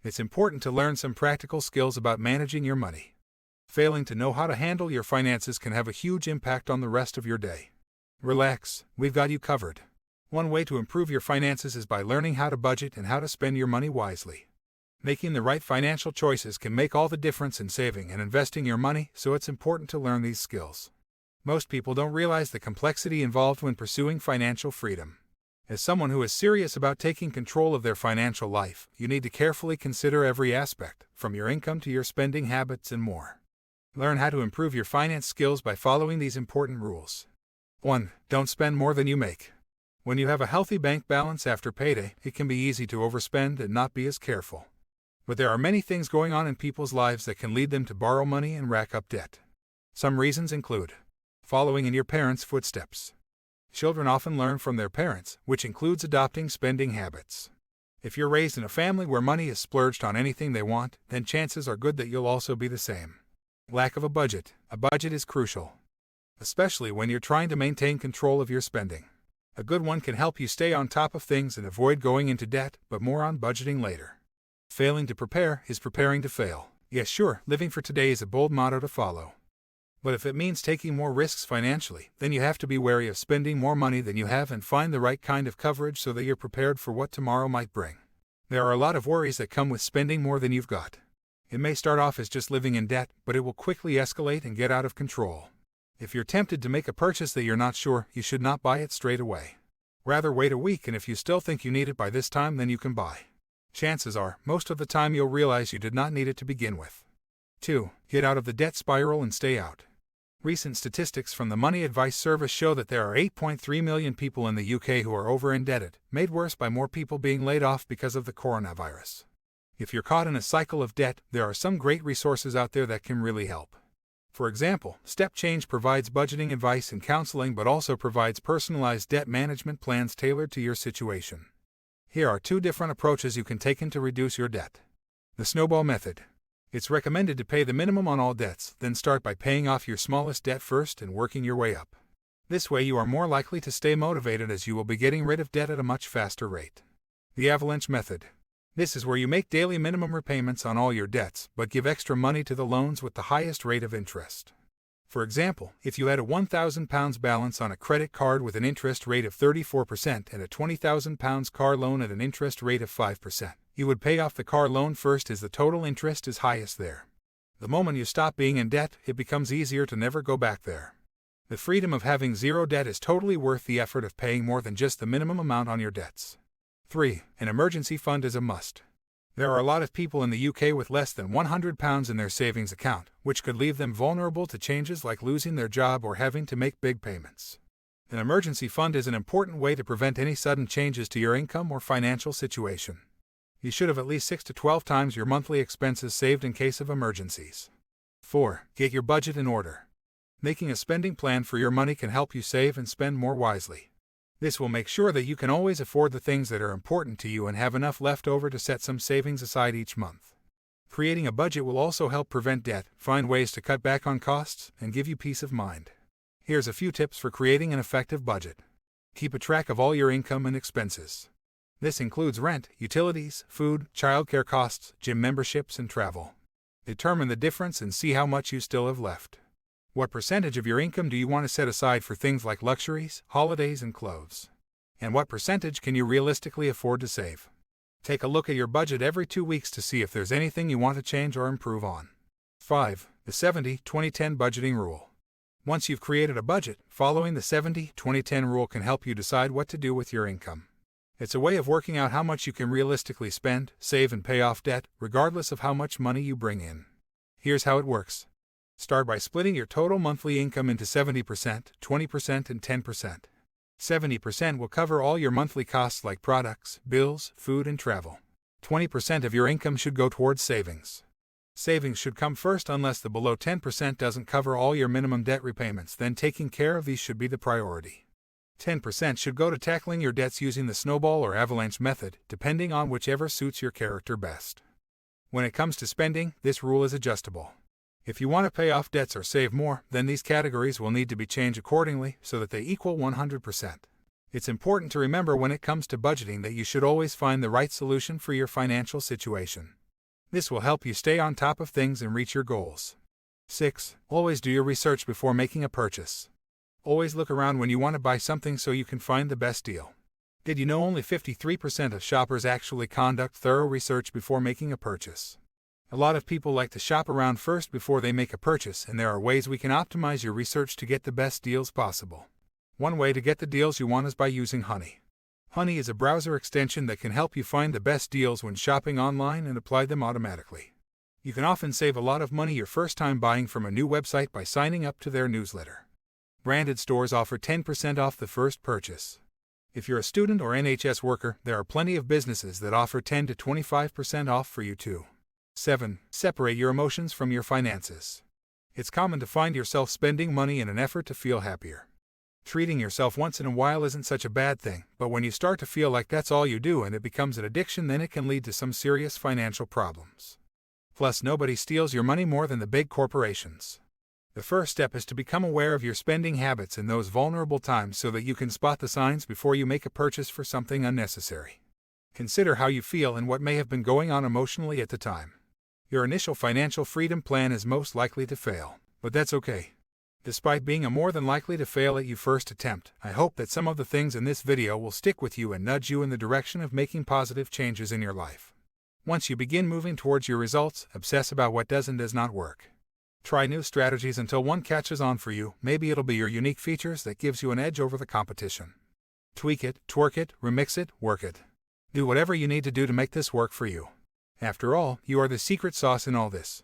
It's important to learn some practical skills about managing your money. Failing to know how to handle your finances can have a huge impact on the rest of your day. Relax, we've got you covered. One way to improve your finances is by learning how to budget and how to spend your money wisely. Making the right financial choices can make all the difference in saving and investing your money, so it's important to learn these skills. Most people don't realize the complexity involved when pursuing financial freedom. As someone who is serious about taking control of their financial life, you need to carefully consider every aspect, from your income to your spending habits and more. Learn how to improve your finance skills by following these important rules. 1. Don't spend more than you make. When you have a healthy bank balance after payday, it can be easy to overspend and not be as careful. But there are many things going on in people's lives that can lead them to borrow money and rack up debt. Some reasons include following in your parents' footsteps. Children often learn from their parents, which includes adopting spending habits. If you're raised in a family where money is splurged on anything they want, then chances are good that you'll also be the same. Lack of a budget. A budget is crucial, especially when you're trying to maintain control of your spending. A good one can help you stay on top of things and avoid going into debt, but more on budgeting later. Failing to prepare is preparing to fail. Yes, sure, living for today is a bold motto to follow. But if it means taking more risks financially, then you have to be wary of spending more money than you have and find the right kind of coverage so that you're prepared for what tomorrow might bring. There are a lot of worries that come with spending more than you've got. It may start off as just living in debt, but it will quickly escalate and get out of control. If you're tempted to make a purchase that you're not sure, you should not buy it straight away. Rather wait a week, and if you still think you need it by this time, then you can buy. Chances are, most of the time you'll realize you did not need it to begin with. 2. Get out of the debt spiral and stay out. Recent statistics from the Money Advice Service show that there are 8.3 million people in the UK who are over-indebted, made worse by more people being laid off because of the coronavirus. If you're caught in a cycle of debt, there are some great resources out there that can really help. For example, Step Change provides budgeting advice and counseling, but also provides personalized debt management plans tailored to your situation. Here are 2 different approaches you can take to reduce your debt. The snowball method. It's recommended to pay the minimum on all debts, then start by paying off your smallest debt first and working your way up. This way you are more likely to stay motivated, as you will be getting rid of debt at a much faster rate. The avalanche method. This is where you make daily minimum repayments on all your debts, but give extra money to the loans with the highest rate of interest. For example, if you had a £1,000 balance on a credit card with an interest rate of 34% and a £20,000 car loan at an interest rate of 5%, you would pay off the car loan first, as the total interest is highest there. The moment you stop being in debt, it becomes easier to never go back there. The freedom of having zero debt is totally worth the effort of paying more than just the minimum amount on your debts. 3. An emergency fund is a must. There are a lot of people in the UK with less than £100 in their savings account, which could leave them vulnerable to changes like losing their job or having to make big payments. An emergency fund is an important way to prevent any sudden changes to your income or financial situation. You should have at least 6 to 12 times your monthly expenses saved in case of emergencies. 4. Get your budget in order. Making a spending plan for your money can help you save and spend more wisely. This will make sure that you can always afford the things that are important to you and have enough left over to set some savings aside each month. Creating a budget will also help prevent debt, find ways to cut back on costs, and give you peace of mind. Here's a few tips for creating an effective budget. Keep a track of all your income and expenses. This includes rent, utilities, food, childcare costs, gym memberships, and travel. Determine the difference and see how much you still have left. What percentage of your income do you want to set aside for things like luxuries, holidays, and clothes? And what percentage can you realistically afford to save? Take a look at your budget every 2 weeks to see if there's anything you want to change or improve on. 5. The 70-20-10 budgeting rule. Once you've created a budget, following the 70-20-10 rule can help you decide what to do with your income. It's a way of working out how much you can realistically spend, save, and pay off debt, regardless of how much money you bring in. Here's how it works. Start by splitting your total monthly income into 70%, 20%, and 10%. 70% will cover all your monthly costs like products, bills, food, and travel. 20% of your income should go towards savings. Savings should come first unless the below 10% doesn't cover all your minimum debt repayments, then taking care of these should be the priority. 10% should go to tackling your debts using the snowball or avalanche method, depending on whichever suits your character best. When it comes to spending, this rule is adjustable. If you want to pay off debts or save more, then these categories will need to be changed accordingly so that they equal 100%. It's important to remember when it comes to budgeting that you should always find the right solution for your financial situation. This will help you stay on top of things and reach your goals. 6. Always do your research before making a purchase. Always look around when you want to buy something so you can find the best deal. Did you know only 53% of shoppers actually conduct thorough research before making a purchase? A lot of people like to shop around first before they make a purchase, and there are ways we can optimize your research to get the best deals possible. One way to get the deals you want is by using Honey. Honey is a browser extension that can help you find the best deals when shopping online and apply them automatically. You can often save a lot of money your first time buying from a new website by signing up to their newsletter. Branded stores offer 10% off the first purchase. If you're a student or NHS worker, there are plenty of businesses that offer 10 to 25% off for you too. 7. Separate your emotions from your finances. It's common to find yourself spending money in an effort to feel happier. Treating yourself once in a while isn't such a bad thing, but when you start to feel like that's all you do and it becomes an addiction, then it can lead to some serious financial problems. Plus, nobody steals your money more than the big corporations. The first step is to become aware of your spending habits in those vulnerable times so that you can spot the signs before you make a purchase for something unnecessary. Consider how you feel and what may have been going on emotionally at the time. Your initial financial freedom plan is most likely to fail, but that's okay. Despite being a more than likely to fail at your first attempt, I hope that some of the things in this video will stick with you and nudge you in the direction of making positive changes in your life. Once you begin moving towards your results, obsess about what does and does not work. Try new strategies until one catches on for you. Maybe it'll be your unique features that gives you an edge over the competition. Tweak it, twerk it, remix it, work it. Do whatever you need to do to make this work for you. After all, you are the secret sauce in all this.